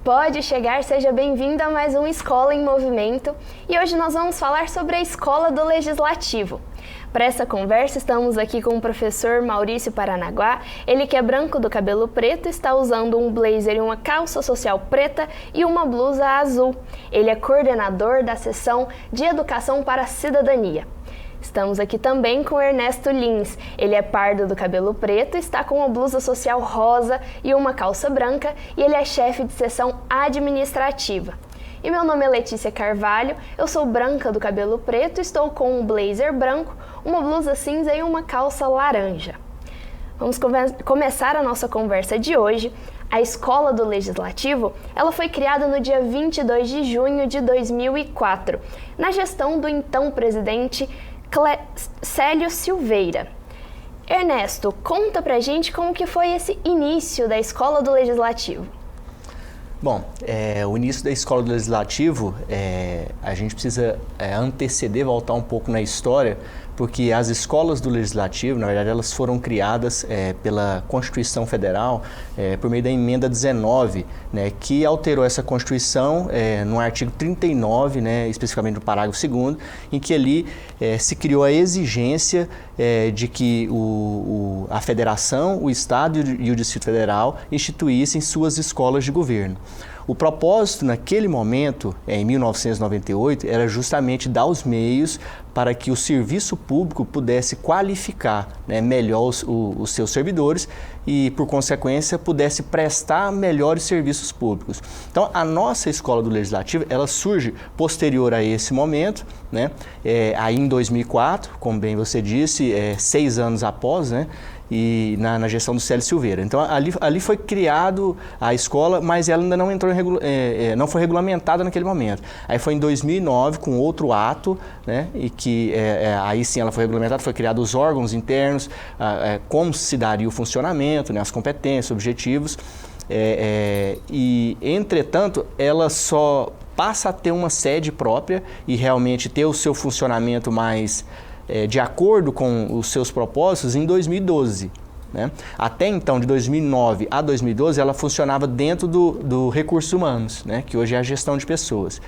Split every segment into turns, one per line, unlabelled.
Pode chegar, seja bem-vindo a mais um Escola em Movimento. E hoje nós vamos falar sobre a Escola do Legislativo. Para essa conversa, estamos aqui com o professor Maurício Paranaguá. Ele que é branco do cabelo preto, está usando um blazer e uma calça social preta e uma blusa azul. Ele é coordenador da seção de Educação para a Cidadania. Estamos aqui também com Ernesto Lins. Ele é pardo do cabelo preto, está com uma blusa social rosa e uma calça branca e ele é chefe de seção administrativa. E meu nome é Letícia Carvalho, eu sou branca do cabelo preto, estou com um blazer branco, uma blusa cinza e uma calça laranja. Vamos começar a nossa conversa de hoje. A Escola do Legislativo, ela foi criada no dia 22 de junho de 2004, na gestão do então presidente Célio Silveira. Ernesto, conta pra gente como que foi esse início da Escola do Legislativo.
Bom, o início da Escola do Legislativo, a gente precisa anteceder, voltar um pouco na história, porque as escolas do Legislativo, na verdade, elas foram criadas pela Constituição Federal por meio da Emenda 19, né, que alterou essa Constituição no artigo 39, né, especificamente no parágrafo 2º, em que ali se criou a exigência de que a Federação, o Estado e o Distrito Federal instituíssem suas escolas de governo. O propósito naquele momento, em 1998, era justamente dar os meios para que o serviço público pudesse qualificar, né, melhor os seus servidores e, por consequência, pudesse prestar melhores serviços públicos. Então, a nossa Escola do Legislativo, ela surge posterior a esse momento, né, aí em 2004, como bem você disse, 6 anos após, né, e na gestão do Célio Silveira. Então, ali foi criado a escola, mas ela ainda não entrou não foi regulamentada naquele momento. Aí foi em 2009, com outro ato, né, e que aí sim ela foi regulamentada, foi criado os órgãos internos, como se daria o funcionamento, né, as competências, objetivos, e, entretanto, ela só passa a ter uma sede própria e realmente ter o seu funcionamento mais de acordo com os seus propósitos em 2012. Né? Até então, de 2009 a 2012, ela funcionava dentro do Recursos Humanos, né? Que hoje é a gestão de pessoas.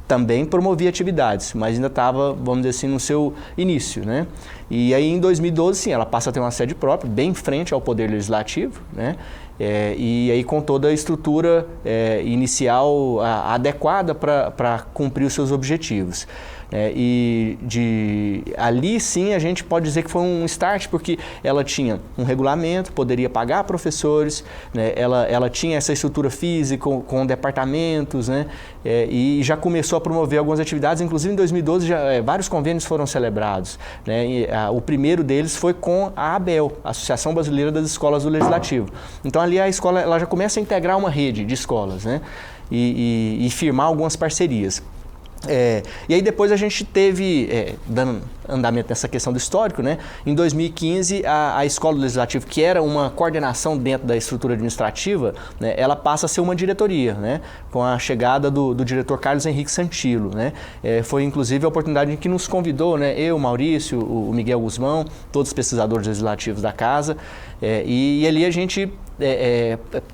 Também promovia atividades, mas ainda estava, vamos dizer assim, no seu início, né? E aí em 2012, sim, ela passa a ter uma sede própria, bem frente ao Poder Legislativo, né? E aí com toda a estrutura inicial adequada para cumprir os seus objetivos. Ali sim a gente pode dizer que foi um start, porque ela tinha um regulamento, poderia pagar professores, né? Ela tinha essa estrutura física com departamentos, né? E já começou a promover algumas atividades, inclusive em 2012 vários convênios foram celebrados, né? O primeiro deles foi com a ABEL, Associação Brasileira das Escolas do Legislativo. Então ali a escola ela já começa a integrar uma rede de escolas, né? E firmar algumas parcerias. E aí depois a gente teve, dando andamento nessa questão do histórico, né? Em 2015, a Escola do Legislativo, que era uma coordenação dentro da estrutura administrativa, né, ela passa a ser uma diretoria, né? Com a chegada do diretor Carlos Henrique Santilo, né? Foi inclusive a oportunidade em que nos convidou, né? Eu, Maurício, o Miguel Guzmão, todos os pesquisadores legislativos da casa, e ali a gente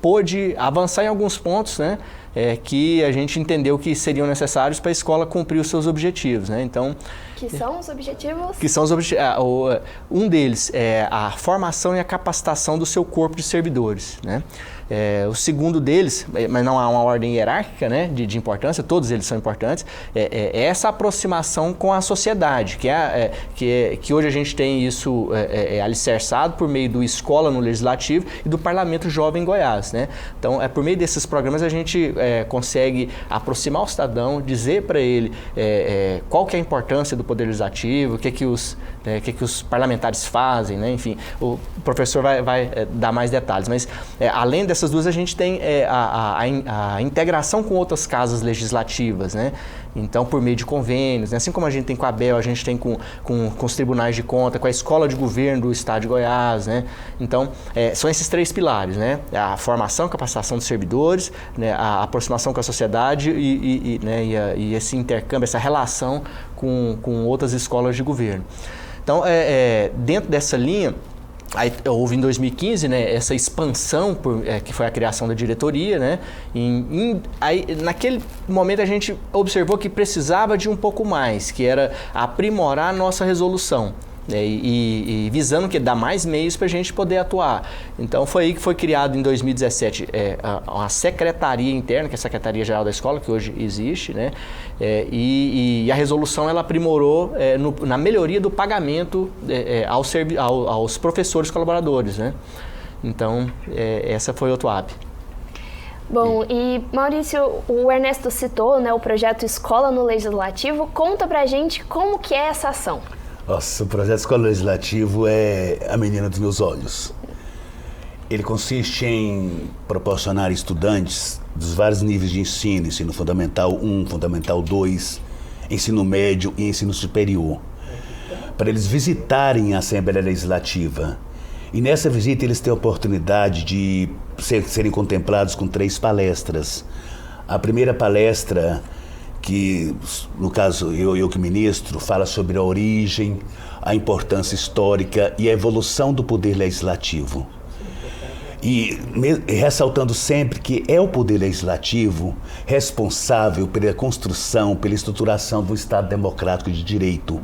pôde avançar em alguns pontos, né? Que a gente entendeu que seriam necessários para a escola cumprir os seus objetivos, né? Então,
que são os objetivos?
Que são os um deles é a formação e a capacitação do seu corpo de servidores, né? O segundo deles, mas não há uma ordem hierárquica, né, de importância, todos eles são importantes, é essa aproximação com a sociedade, que hoje a gente tem isso alicerçado por meio do Escola no Legislativo e do Parlamento Jovem em Goiás, né? Então, por meio desses programas a gente consegue aproximar o cidadão, dizer para ele qual que é a importância do Poder Legislativo, o que os parlamentares fazem, né? Enfim, o professor vai dar mais detalhes, mas além dessas duas a gente tem a integração com outras casas legislativas, né? Então, por meio de convênios, né? Assim como a gente tem com a ABEL, a gente tem com os tribunais de conta, com a Escola de Governo do Estado de Goiás, né? Então, são esses 3 pilares, né? A formação, capacitação dos servidores, né? A aproximação com a sociedade e esse intercâmbio, essa relação com outras escolas de governo. Então, dentro dessa linha, Aí houve em 2015, né, essa expansão, que foi a criação da diretoria, né? Aí, naquele momento a gente observou que precisava de um pouco mais, que era aprimorar a nossa resolução. E visando que dá mais meios para a gente poder atuar. Então foi aí que foi criado em 2017 a secretaria interna, que é a Secretaria-Geral da Escola, que hoje existe, né? E a resolução ela aprimorou na melhoria do pagamento aos professores colaboradores, né? Então essa foi outra APE.
Bom, e Maurício, o Ernesto citou, né, o projeto Escola no Legislativo. Conta pra gente como que é essa ação.
Nossa, o projeto Escola Legislativo é a menina dos meus olhos. Ele consiste em proporcionar estudantes dos vários níveis de ensino fundamental 1, fundamental 2, ensino médio e ensino superior, para eles visitarem a Assembleia Legislativa. E nessa visita eles têm a oportunidade de serem contemplados com 3 palestras. A primeira palestra, que no caso eu que ministro, fala sobre a origem, a importância histórica e a evolução do poder legislativo. E ressaltando sempre que é o poder legislativo responsável pela construção, pela estruturação do Estado democrático de direito,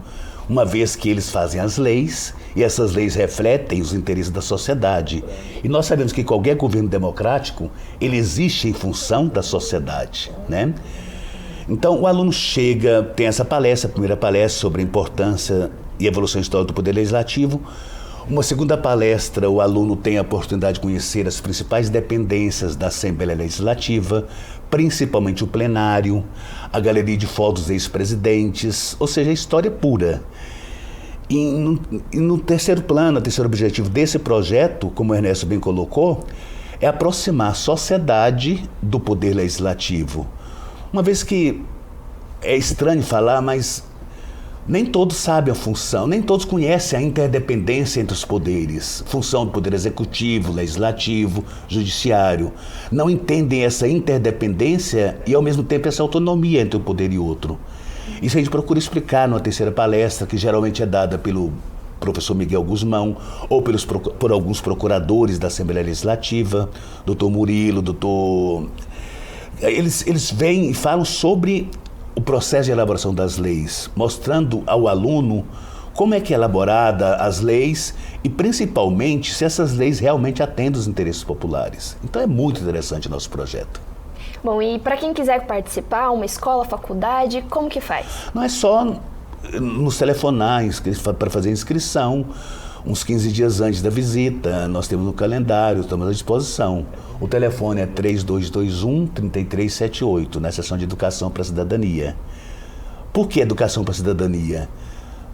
uma vez que eles fazem as leis e essas leis refletem os interesses da sociedade. E nós sabemos que qualquer governo democrático, ele existe em função da sociedade, né? Então, o aluno chega, tem essa palestra, a primeira palestra sobre a importância e evolução histórica do Poder Legislativo. Uma segunda palestra, o aluno tem a oportunidade de conhecer as principais dependências da Assembleia Legislativa, principalmente o plenário, a galeria de fotos dos ex-presidentes, ou seja, a história pura. E no terceiro plano, o terceiro objetivo desse projeto, como o Ernesto bem colocou, é aproximar a sociedade do Poder Legislativo. Uma vez que é estranho falar, mas nem todos sabem a função, nem todos conhecem a interdependência entre os poderes, função do poder executivo, legislativo, judiciário. Não entendem essa interdependência e, ao mesmo tempo, essa autonomia entre um poder e outro. Isso a gente procura explicar numa terceira palestra, que geralmente é dada pelo professor Miguel Guzmão, ou por alguns procuradores da Assembleia Legislativa, doutor Murilo, doutor... Eles vêm e falam sobre o processo de elaboração das leis, mostrando ao aluno como é que é elaborada as leis e, principalmente, se essas leis realmente atendem os interesses populares. Então é muito interessante o nosso projeto.
Bom, e para quem quiser participar, uma escola, faculdade, como que faz?
Não é só nos telefonar para fazer inscrição. Uns 15 dias antes da visita, nós temos no calendário, estamos à disposição. O telefone é 3221-3378, na seção de Educação para a Cidadania. Por que Educação para a Cidadania?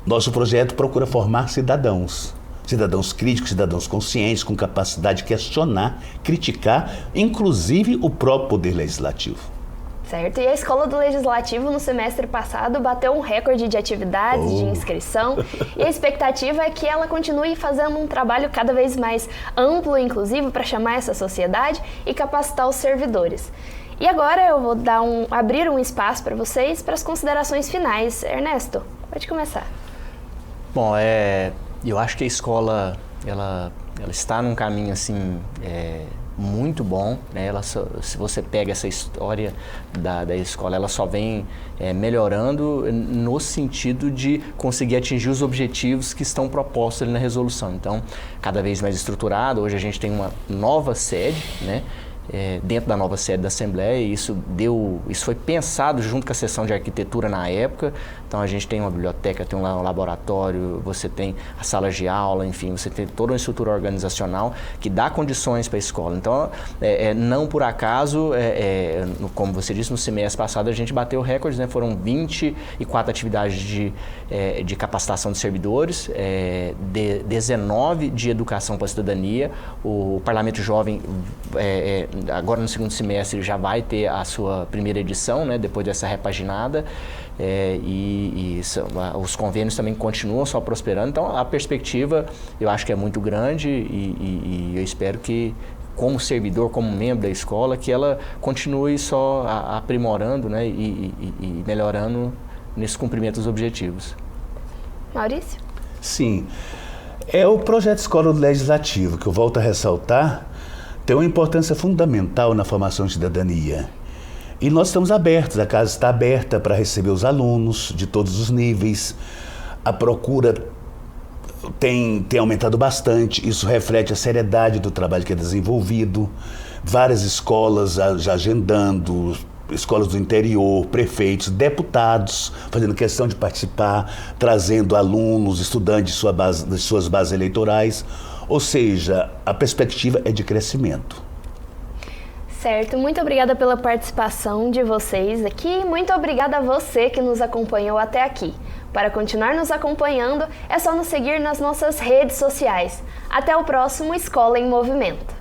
Nosso projeto procura formar cidadãos críticos, cidadãos conscientes, com capacidade de questionar, criticar, inclusive o próprio Poder Legislativo.
Certo, e a Escola do Legislativo no semestre passado bateu um recorde de atividades, de inscrição, e a expectativa é que ela continue fazendo um trabalho cada vez mais amplo, inclusive, para chamar essa sociedade e capacitar os servidores. E agora eu vou abrir um espaço para vocês para as considerações finais. Ernesto, pode começar.
Bom, eu acho que a escola ela está num caminho assim muito bom, né? Se você pega essa história da escola, ela só vem melhorando no sentido de conseguir atingir os objetivos que estão propostos ali na resolução. Então, cada vez mais estruturado. Hoje a gente tem uma nova sede, né? Dentro da nova sede da Assembleia, e isso foi pensado junto com a seção de arquitetura na época. Então a gente tem uma biblioteca, tem um laboratório, você tem as salas de aula, enfim, você tem toda uma estrutura organizacional que dá condições para a escola. Então, não por acaso, como você disse, no semestre passado a gente bateu recordes, né? Foram 24 atividades de capacitação de servidores, 19 de educação para a cidadania. O Parlamento Jovem, agora no segundo semestre, já vai ter a sua primeira edição, né? Depois dessa repaginada. Os convênios também continuam só prosperando. Então, a perspectiva, eu acho que é muito grande e eu espero que, como servidor, como membro da escola, que ela continue só aprimorando, né, e melhorando nesse cumprimento dos objetivos.
Maurício?
Sim. É o projeto Escola do Legislativo, que eu volto a ressaltar, tem uma importância fundamental na formação de cidadania. E nós estamos abertos, a casa está aberta para receber os alunos de todos os níveis. A procura tem aumentado bastante, isso reflete a seriedade do trabalho que é desenvolvido. Várias escolas já agendando, escolas do interior, prefeitos, deputados, fazendo questão de participar, trazendo alunos, estudantes de suas bases eleitorais. Ou seja, a perspectiva é de crescimento.
Certo, muito obrigada pela participação de vocês aqui. Muito obrigada a você que nos acompanhou até aqui. Para continuar nos acompanhando, é só nos seguir nas nossas redes sociais. Até o próximo Escola em Movimento.